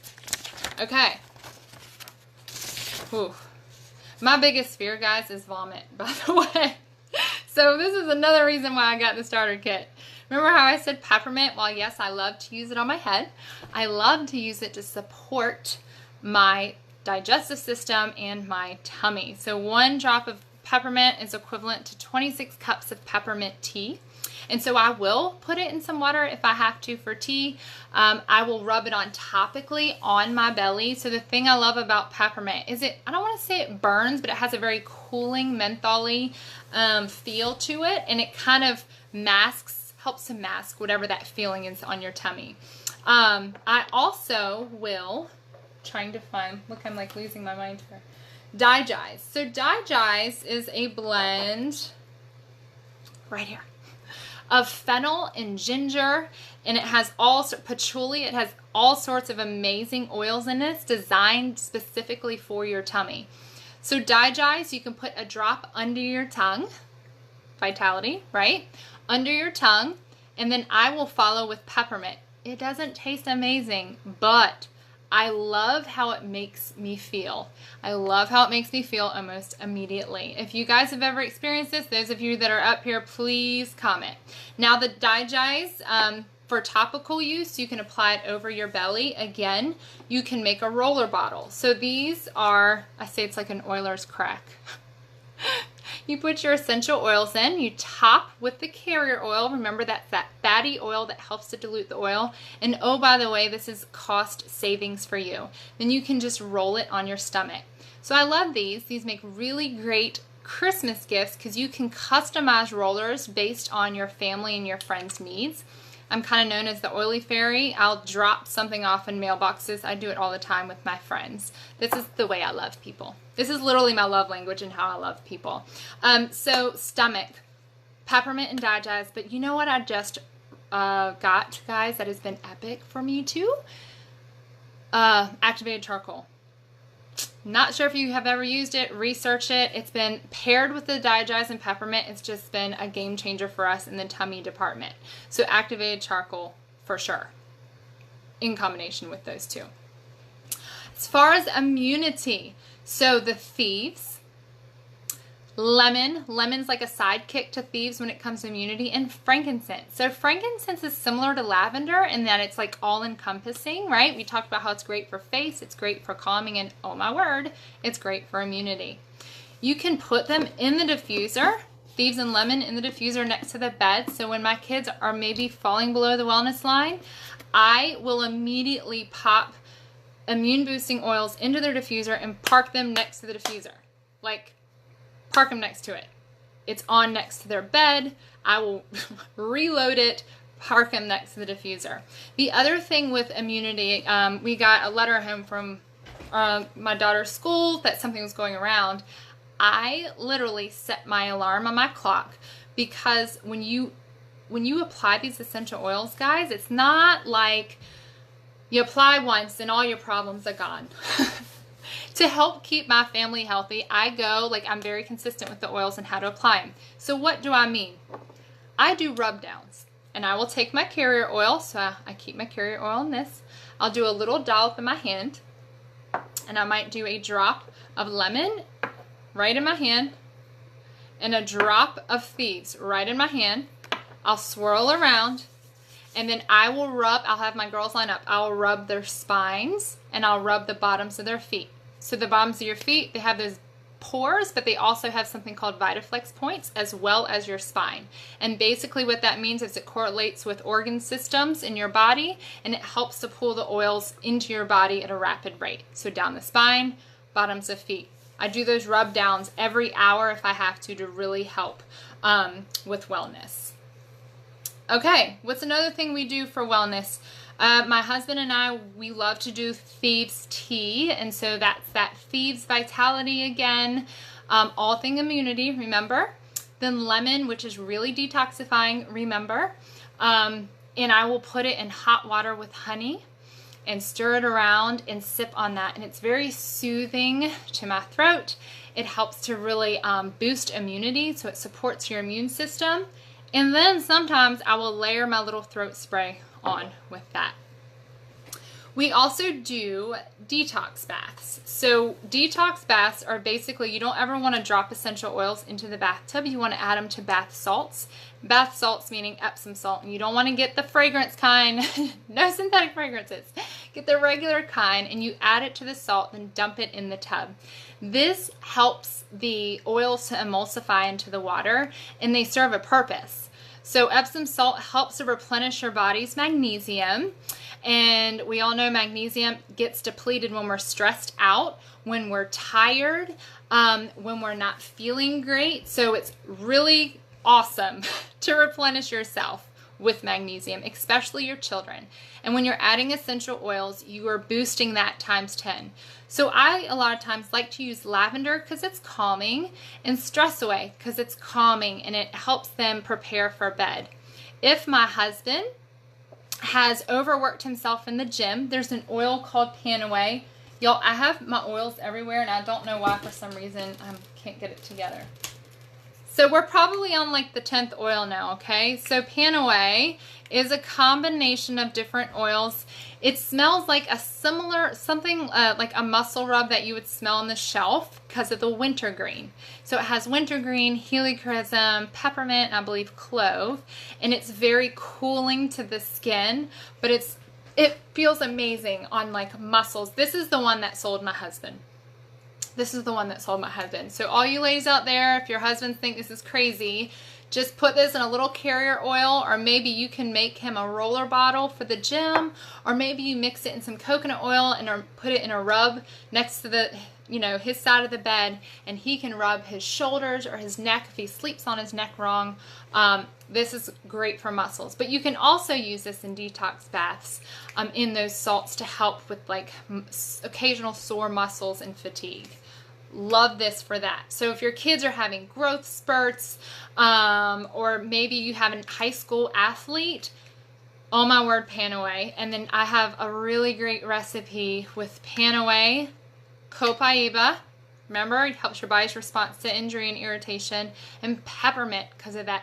Okay. Whew. My biggest fear, guys, is vomit, by the way. So this is another reason why I got the starter kit. Remember how I said peppermint? Well, yes, I love to use it on my head. I love to use it to support my digestive system and my tummy. So 1 drop of peppermint is equivalent to 26 cups of peppermint tea. And so I will put it in some water if I have to for tea. I will rub it on topically on my belly. So the thing I love about peppermint is I don't want to say it burns, but it has a very cooling, mentholy feel to it. And it kind of helps to mask whatever that feeling is on your tummy. I also will, trying to find, look, I'm like losing my mind here. Digest. So Digest is a blend, right here, of fennel and ginger, and it has patchouli. It has all sorts of amazing oils in it, designed specifically for your tummy. So Digest, you can put a drop under your tongue, Vitality, right? Under your tongue, and then I will follow with peppermint. It doesn't taste amazing, but I love how it makes me feel. I love how it makes me feel almost immediately. If you guys have ever experienced this, those of you that are up here, please comment. Now the Digest, for topical use, you can apply it over your belly. Again, you can make a roller bottle. So these are, I say it's like an Oiler's crack. You put your essential oils in, you top with the carrier oil. Remember, that's that fatty oil that helps to dilute the oil. And oh, by the way, this is cost savings for you. Then you can just roll it on your stomach. So I love these. These make really great Christmas gifts because you can customize rollers based on your family and your friends' needs. I'm kind of known as the oily fairy. I'll drop something off in mailboxes. I do it all the time with my friends. This is the way I love people. This is literally my love language and how I love people. So stomach, peppermint and Digest. But you know what I just got, guys, that has been epic for me too? Activated charcoal. Not sure if you have ever used it, research it. It's been paired with the Digest and peppermint. It's just been a game changer for us in the tummy department. So activated charcoal for sure, in combination with those two. As far as immunity, so the thieves, lemon's like a sidekick to thieves when it comes to immunity, and frankincense. So frankincense is similar to lavender in that it's like all encompassing, right? We talked about how it's great for face, it's great for calming, and oh my word, it's great for immunity. You can put them in the diffuser, thieves and lemon in the diffuser next to the bed. So when my kids are maybe falling below the wellness line, I will immediately pop immune boosting oils into their diffuser and park them next to the diffuser. Like, park them next to it. It's on next to their bed. I will reload it, park them next to the diffuser. The other thing with immunity, we got a letter home from my daughter's school that something was going around. I literally set my alarm on my clock because when you apply these essential oils, guys, it's not like you apply once and all your problems are gone. To help keep my family healthy, I'm very consistent with the oils and how to apply them. So what do I mean? I do rub downs, and I will take my carrier oil, so I keep my carrier oil in this. I'll do a little dollop in my hand, and I might do a drop of lemon right in my hand, and a drop of thieves right in my hand. I'll swirl around, and then I'll have my girls line up. I'll rub their spines, and I'll rub the bottoms of their feet. So the bottoms of your feet, they have those pores, but they also have something called Vitaflex points as well as your spine. And basically what that means is it correlates with organ systems in your body, and it helps to pull the oils into your body at a rapid rate. So down the spine, bottoms of feet. I do those rub downs every hour if I have to really help with wellness. Okay, what's another thing we do for wellness? My husband and I, we love to do thieves tea, and so that's that thieves vitality again. All thing immunity, remember? Then lemon, which is really detoxifying, remember? And I will put it in hot water with honey and stir it around and sip on that. And it's very soothing to my throat. It helps to really boost immunity, so it supports your immune system. And then sometimes I will layer my little throat spray on with that. We also do detox baths. So detox baths are basically, you don't ever want to drop essential oils into the bathtub. You want to add them to bath salts. Bath salts meaning Epsom salt. And you don't want to get the fragrance kind. No synthetic fragrances. Get the regular kind and you add it to the salt, then dump it in the tub. This helps the oils to emulsify into the water, and they serve a purpose. So Epsom salt helps to replenish your body's magnesium. And we all know magnesium gets depleted when we're stressed out, when we're tired, when we're not feeling great. So it's really awesome to replenish yourself with magnesium, especially your children. And when you're adding essential oils, you are boosting that times 10. So I, a lot of times, like to use lavender because it's calming, and Stress Away because it's calming and it helps them prepare for bed. If my husband has overworked himself in the gym, there's an oil called Panaway. Y'all, I have my oils everywhere and I don't know why for some reason I can't get it together. So we're probably on like the 10th oil now, okay? So Panaway is a combination of different oils. It smells like a similar, something like a muscle rub that you would smell on the shelf because of the wintergreen. So it has wintergreen, helichrysum, peppermint, and I believe clove. And it's very cooling to the skin, but it feels amazing on like muscles. This is the one that sold my husband. This is the one that sold my husband. So all you ladies out there, if your husbands think this is crazy, just put this in a little carrier oil, or maybe you can make him a roller bottle for the gym, or maybe you mix it in some coconut oil and put it in a rub next to the, his side of the bed, and he can rub his shoulders or his neck if he sleeps on his neck wrong. This is great for muscles, but you can also use this in detox baths in those salts to help with like occasional sore muscles and fatigue. Love this for that. So if your kids are having growth spurts, or maybe you have a high school athlete, oh my word, Panaway. And then I have a really great recipe with Panaway, copaiba. Remember, it helps your body's response to injury and irritation, and peppermint because of that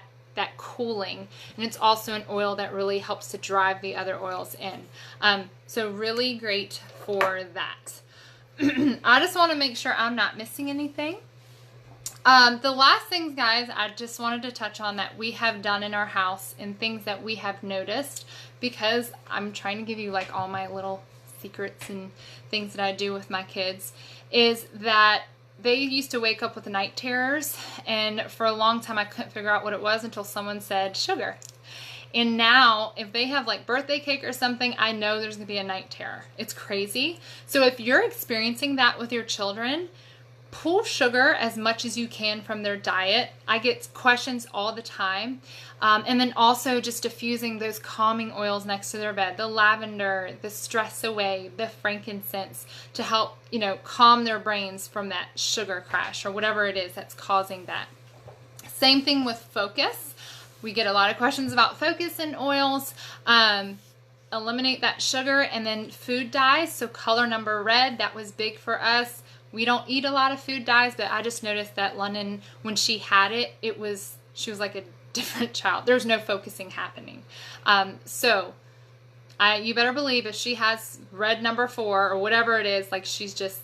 cooling. And it's also an oil that really helps to drive the other oils in. So really great for that. I just want to make sure I'm not missing anything. The last things, guys, I just wanted to touch on that we have done in our house and things that we have noticed, because I'm trying to give you like all my little secrets and things that I do with my kids, is that they used to wake up with night terrors, and for a long time I couldn't figure out what it was until someone said sugar. And now, if they have like birthday cake or something, I know there's going to be a night terror. It's crazy. So if you're experiencing that with your children, pull sugar as much as you can from their diet. I get questions all the time. And then also just diffusing those calming oils next to their bed. The lavender, the Stress Away, the frankincense, to help, calm their brains from that sugar crash or whatever it is that's causing that. Same thing with focus. We get a lot of questions about focus and oils. Eliminate that sugar, and then food dyes. So color number red, that was big for us. We don't eat a lot of food dyes, but I just noticed that London, when she had it, she was like a different child. There's no focusing happening. So you better believe if she has red number 4 or whatever it is, like she's just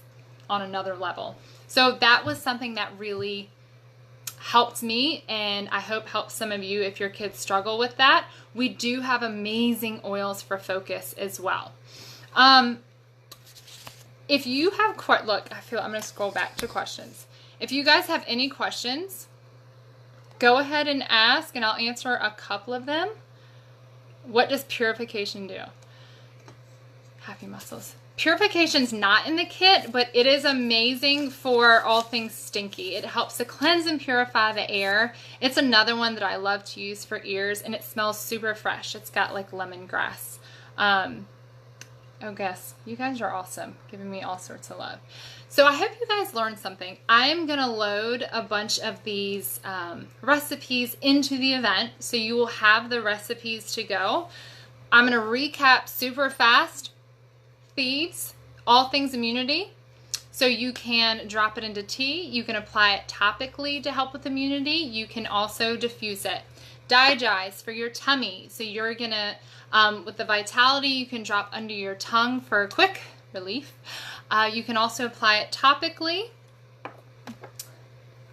on another level. So that was something that really helped me, and I hope helps some of you if your kids struggle with that. We do have amazing oils for focus as well. If you have look, I'm going to scroll back to questions. If you guys have any questions, go ahead and ask, and I'll answer a couple of them. What does purification do? Happy muscles. Purification's not in the kit, but it is amazing for all things stinky. It helps to cleanse and purify the air. It's another one that I love to use for ears, and it smells super fresh. It's got like lemongrass. Oh, guess you guys are awesome, giving me all sorts of love. So I hope you guys learned something. I'm gonna load a bunch of these recipes into the event, so you will have the recipes to go. I'm gonna recap super fast. Thieves, all things immunity. So you can drop it into tea. You can apply it topically to help with immunity. You can also diffuse it. Digize for your tummy. So you're gonna, with the Vitality, you can drop under your tongue for quick relief. You can also apply it topically.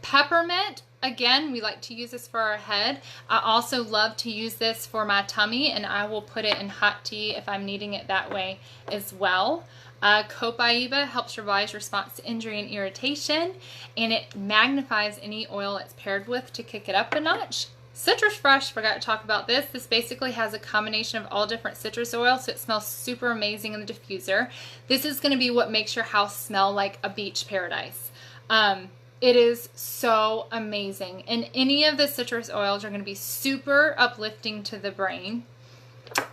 Peppermint. Again, we like to use this for our head. I also love to use this for my tummy, and I will put it in hot tea if I'm needing it that way as well. Copaiba helps your body's response to injury and irritation, and it magnifies any oil it's paired with to kick it up a notch. Citrus Fresh, forgot to talk about this. This basically has a combination of all different citrus oils, so it smells super amazing in the diffuser. This is going to be what makes your house smell like a beach paradise. It is so amazing. And any of the citrus oils are going to be super uplifting to the brain.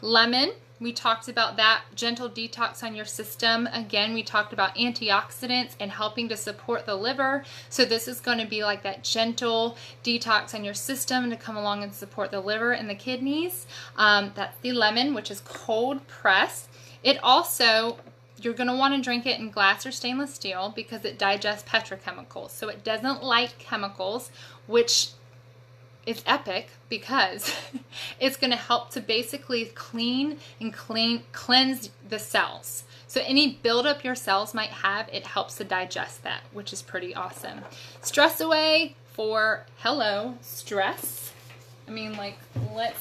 Lemon, we talked about that. Gentle detox on your system. Again, we talked about antioxidants and helping to support the liver. So this is going to be like that gentle detox on your system to come along and support the liver and the kidneys. That's the lemon, which is cold press. It also... You're going to want to drink it in glass or stainless steel because it digests petrochemicals. So it doesn't like chemicals, which is epic because it's going to help to basically cleanse the cells. So any buildup your cells might have, it helps to digest that, which is pretty awesome. Stress Away for stress. I mean, like, let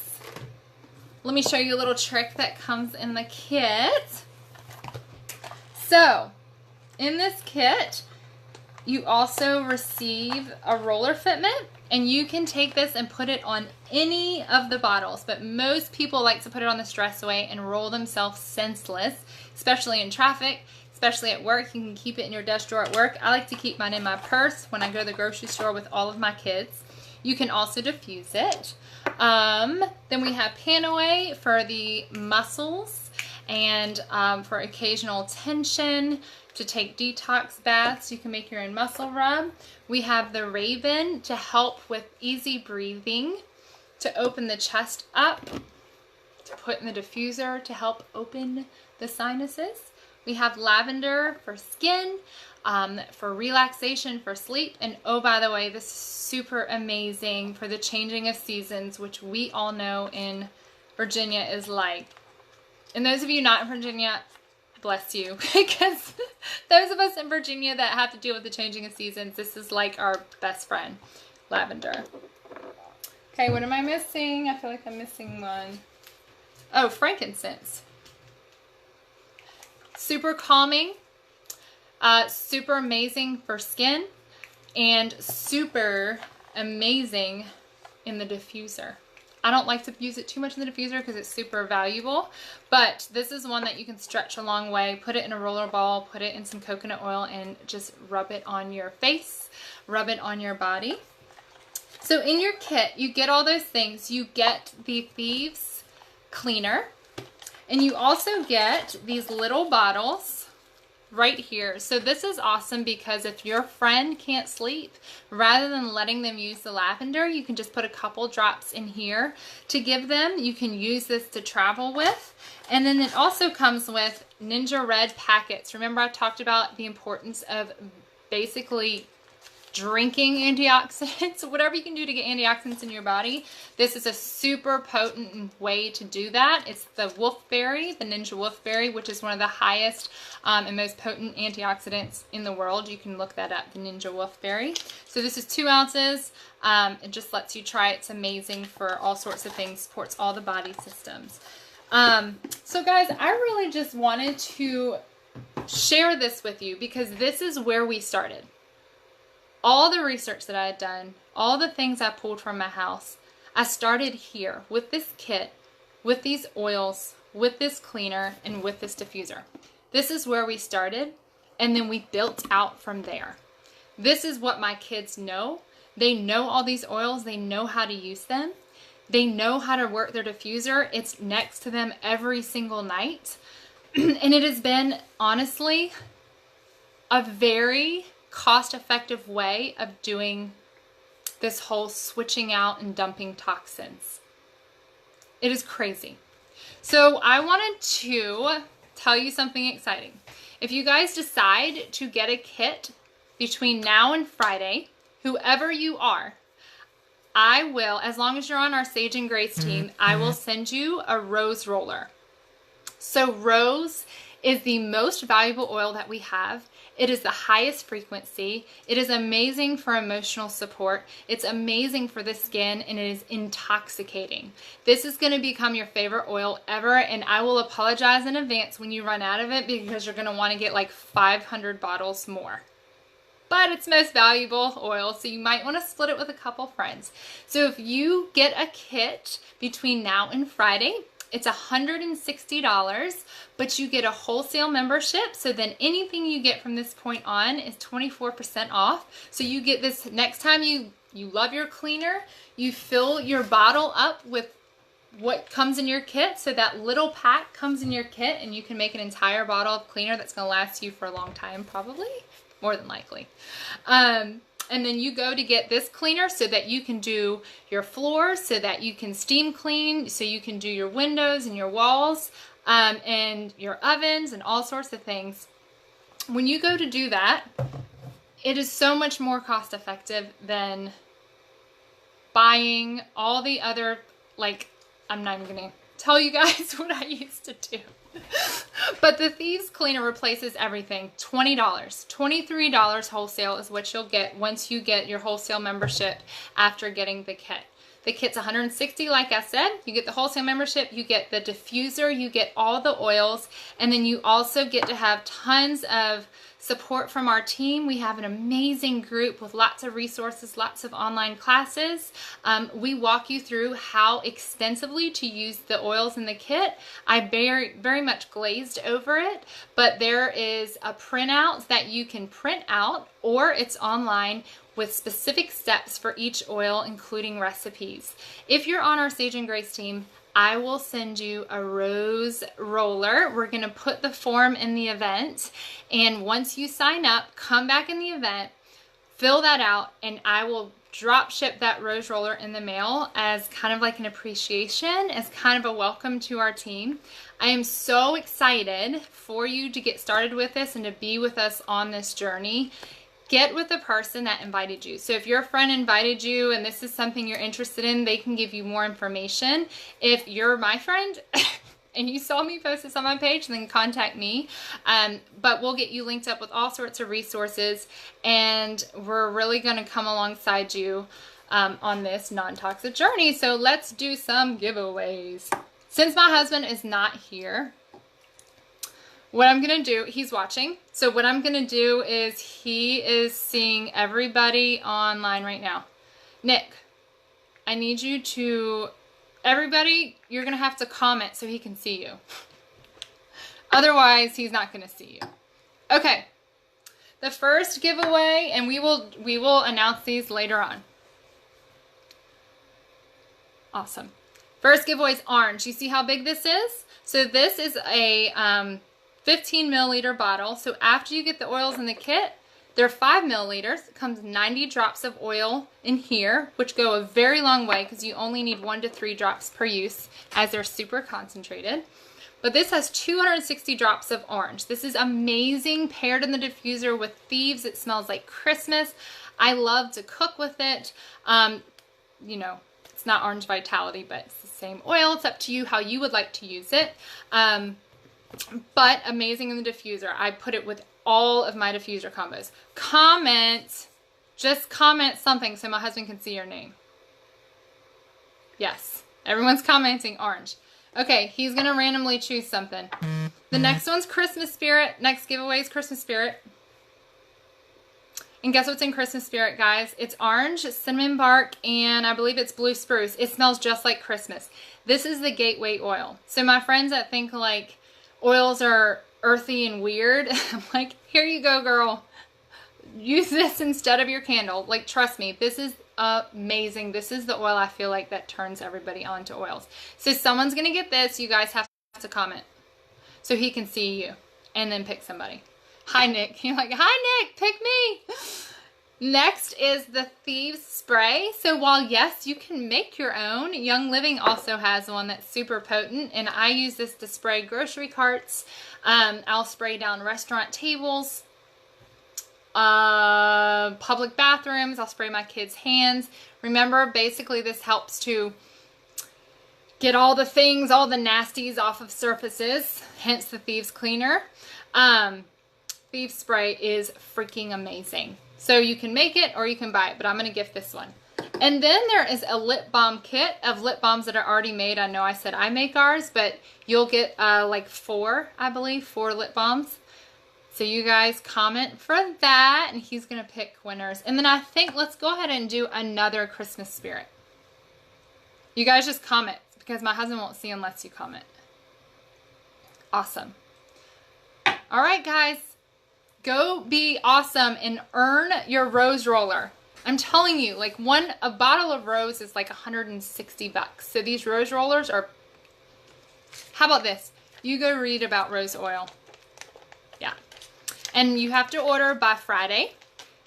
me show you a little trick that comes in the kit. So, in this kit, you also receive a roller fitment, and you can take this and put it on any of the bottles, but most people like to put it on the Stress Away and roll themselves senseless, especially in traffic, especially at work. You can keep it in your desk drawer at work. I like to keep mine in my purse when I go to the grocery store with all of my kids. You can also diffuse it. Then we have Panaway for the muscles and for occasional tension, to take detox baths. You can make your own muscle rub. We have the Raven to help with easy breathing, to open the chest up, to put in the diffuser to help open the sinuses. We have Lavender for skin, for relaxation, for sleep. And oh, by the way, this is super amazing for the changing of seasons, which we all know in Virginia is like. And those of you not in Virginia, bless you, because those of us in Virginia that have to deal with the changing of seasons, this is like our best friend, Lavender. Okay, what am I missing? I feel like I'm missing one. Oh, frankincense. Super calming, super amazing for skin, and super amazing in the diffuser. I don't like to use it too much in the diffuser because it's super valuable, but this is one that you can stretch a long way. Put it in a roller ball, put it in some coconut oil, and just rub it on your face, rub it on your body. So in your kit, you get all those things. You get the Thieves Cleaner, and you also get these little bottles right here. So this is awesome because if your friend can't sleep, rather than letting them use the lavender, you can just put a couple drops in here to give them. You can use this to travel with. And then it also comes with Ninja Red packets. Remember, I talked about the importance of basically drinking antioxidants, whatever you can do to get antioxidants in your body. This is a super potent way to do that. It's the wolfberry, the Ninja Wolfberry, which is one of the highest and most potent antioxidants in the world. You can look that up, the Ninja Wolfberry. So this is 2 ounces. It just lets you try it. It's amazing for all sorts of things, supports all the body systems. So guys, I really just wanted to share this with you because this is where we started. All the research that I had done, all the things I pulled from my house, I started here with this kit, with these oils, with this cleaner, and with this diffuser. This is where we started, and then we built out from there. This is what my kids know. They know all these oils. They know how to use them. They know how to work their diffuser. It's next to them every single night. And it has been, honestly, a very cost-effective way of doing this whole switching out and dumping toxins. It is crazy. So I wanted to tell you something exciting. If you guys decide to get a kit between now and Friday, whoever you are, I will, as long as you're on our Sage and Grace team, I will send you a rose roller. So rose is the most valuable oil that we have. It is the highest frequency. It is amazing for emotional support. It's amazing for the skin, and it is intoxicating. This is going to become your favorite oil ever, and I will apologize in advance when you run out of it, because you're going to want to get like 500 bottles more. But it's most valuable oil, so you might want to split it with a couple friends. So if you get a kit between now and Friday, it's $160, but you get a wholesale membership. So then anything you get from this point on is 24% off. So you get this next time you love your cleaner, you fill your bottle up with what comes in your kit. So that little pack comes in your kit, and you can make an entire bottle of cleaner that's going to last you for a long time, probably, more than likely. And then you go to get this cleaner so that you can do your floors, so that you can steam clean, so you can do your windows and your walls, and your ovens and all sorts of things. When you go to do that, it is so much more cost effective than buying all the other, like, I'm not even going to tell you guys what I used to do. But the Thieves Cleaner replaces everything. $20, $23 wholesale is what you'll get once you get your wholesale membership after getting the kit. The kit's $160, like I said. You get the wholesale membership, you get the diffuser, you get all the oils, and then you also get to have tons of support from our team. We have an amazing group with lots of resources, lots of online classes. We walk you through how extensively to use the oils in the kit. I very much glazed over it, but there is a printout that you can print out, or it's online with specific steps for each oil, including recipes. If you're on our Sage and Grace team, I will send you a rose roller. We're gonna put the form in the event, and once you sign up, come back in the event, fill that out, and I will drop ship that rose roller in the mail as kind of like an appreciation, as kind of a welcome to our team. I am so excited for you to get started with this and to be with us on this journey. Get with the person that invited you. So if your friend invited you and this is something you're interested in, they can give you more information. If you're my friend and you saw me post this on my page, then contact me. But we'll get you linked up with all sorts of resources, and we're really going to come alongside you on this non-toxic journey. So let's do some giveaways. Since my husband is not here, what I'm going to do, he's watching. So what I'm going to do is he is seeing everybody online right now. Nick, I need you to, everybody, you're going to have to comment so he can see you. Otherwise, he's not going to see you. Okay. The first giveaway, and we will announce these later on. Awesome. First giveaway is orange. You see how big this is? So this is a 15 milliliter bottle. So after you get the oils in the kit, they're 5 milliliters. It comes 90 drops of oil in here, which go a very long way because you only need 1 to 3 drops per use, as they're super concentrated. But this has 260 drops of orange. This is amazing, paired in the diffuser with Thieves. It smells like Christmas. I love to cook with it. You know, it's not Orange Vitality, but it's the same oil. It's up to you how you would like to use it. But amazing in the diffuser. I put it with all of my diffuser combos. Comment, just comment something so my husband can see your name. Yes, everyone's commenting orange. Okay, he's going to randomly choose something. The next one's Christmas Spirit. Next giveaway is Christmas Spirit. And guess what's in Christmas Spirit, guys? It's orange, cinnamon bark, and I believe it's blue spruce. It smells just like Christmas. This is the gateway oil. So my friends that think like oils are earthy and weird. I'm like, here you go, girl. Use this instead of your candle. Like, trust me, this is amazing. This is the oil I feel like that turns everybody onto oils. So someone's going to get this. You guys have to comment so he can see you and then pick somebody. Hi, Nick. You're like, hi, Nick, pick me. Next is the Thieves Spray. So while yes, you can make your own, Young Living also has one that's super potent, and I use this to spray grocery carts. I'll spray down restaurant tables, public bathrooms. I'll spray my kids' hands. Remember, basically this helps to get all the things, all the nasties off of surfaces, hence the Thieves Cleaner. Thieves Spray is freaking amazing. So you can make it or you can buy it, but I'm going to gift this one. And then there is a lip balm kit of lip balms that are already made. I know I said I make ours, but you'll get like 4, I believe, 4 lip balms. So you guys comment for that, and he's going to pick winners. And then I think let's go ahead and do another Christmas spirit. You guys just comment because my husband won't see unless you comment. Awesome. All right, guys. Go be awesome and earn your rose roller. I'm telling you, like a bottle of rose is like $160. So these rose rollers are, how about this? You go read about rose oil. Yeah. And you have to order by Friday.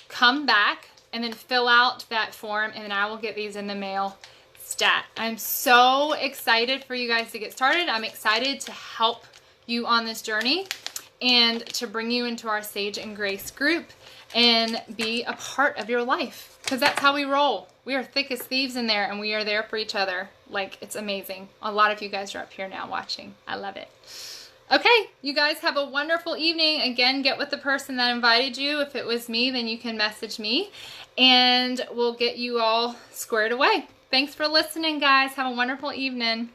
Come back and then fill out that form, and then I will get these in the mail stat. I'm so excited for you guys to get started. I'm excited to help you on this journey and to bring you into our Sage and Grace group and be a part of your life, because that's how we roll. We are thick as thieves in there, and we are there for each other. Like, it's amazing. A lot of you guys are up here now watching. I love it. Okay, you guys have a wonderful evening. Again, get with the person that invited you. If it was me, then you can message me, and we'll get you all squared away. Thanks for listening, guys. Have a wonderful evening.